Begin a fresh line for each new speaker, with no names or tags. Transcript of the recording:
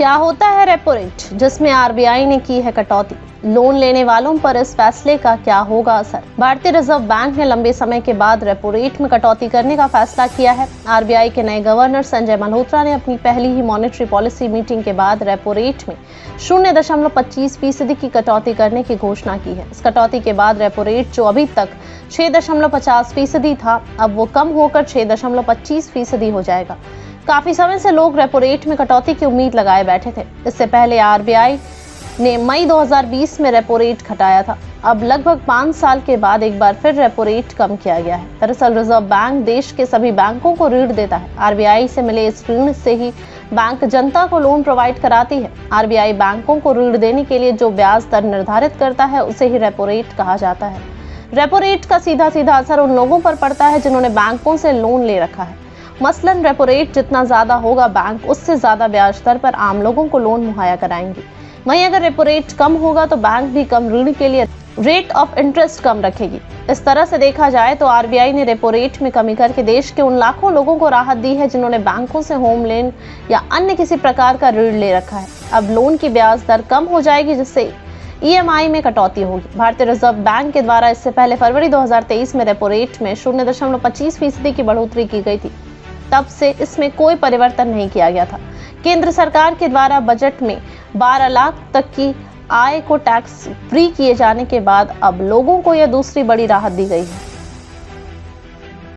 क्या होता है रेपो रेट, जिसमें आरबीआई ने की है कटौती? लोन लेने वालों पर इस फैसले का क्या होगा असर? भारतीय रिजर्व बैंक ने लंबे समय के बाद रेपो रेट में कटौती करने का फैसला किया है। आरबीआई के नए गवर्नर संजय मल्होत्रा ने अपनी पहली ही मॉनेटरी पॉलिसी मीटिंग के बाद रेपो रेट में 0.25% की कटौती करने की घोषणा की है। इस कटौती के बाद रेपो रेट, जो अभी तक 6.50% था, अब वो कम होकर 6.25% हो जाएगा। काफी समय से लोग रेपो रेट में कटौती की उम्मीद लगाए बैठे थे। इससे पहले आरबीआई ने मई 2020 में रेपो रेट घटाया था। अब लगभग 5 साल के बाद एक बार फिर रेपो रेट कम किया गया है। दरअसल रिजर्व बैंक देश के सभी बैंकों को ऋण देता है। आरबीआई से मिले इस ऋण से ही बैंक जनता को लोन प्रोवाइड कराती है। आरबीआई बैंकों को ऋण देने के लिए जो ब्याज दर निर्धारित करता है, उसे ही रेपो रेट कहा जाता है। रेपो रेट का सीधा सीधा असर उन लोगों पर पड़ता है जिन्होंने बैंकों से लोन ले रखा है। मसलन रेपो रेट जितना ज्यादा होगा, बैंक उससे ज्यादा ब्याज दर पर आम लोगों को लोन मुहैया कराएंगे। वहीं अगर रेपो रेट कम होगा तो बैंक भी कम ऋण के लिए रेट ऑफ इंटरेस्ट कम रखेगी। इस तरह से देखा जाए तो आरबीआई ने रेपो रेट में कमी करके देश के उन लाखों लोगों को राहत दी है जिन्होंने बैंकों से होम लोन या अन्य किसी प्रकार का ऋण ले रखा है। अब लोन की ब्याज दर कम हो जाएगी, जिससे ईएमआई में कटौती होगी। भारतीय रिजर्व बैंक के द्वारा इससे पहले फरवरी 2023 में रेपो रेट में 0.25% की बढ़ोतरी की गई थी। तब से इसमें कोई परिवर्तन नहीं किया गया था। केंद्र सरकार के द्वारा बजट में 12 लाख तक की आय को टैक्स फ्री किए जाने के बाद अब लोगों को यह दूसरी बड़ी राहत दी गई है।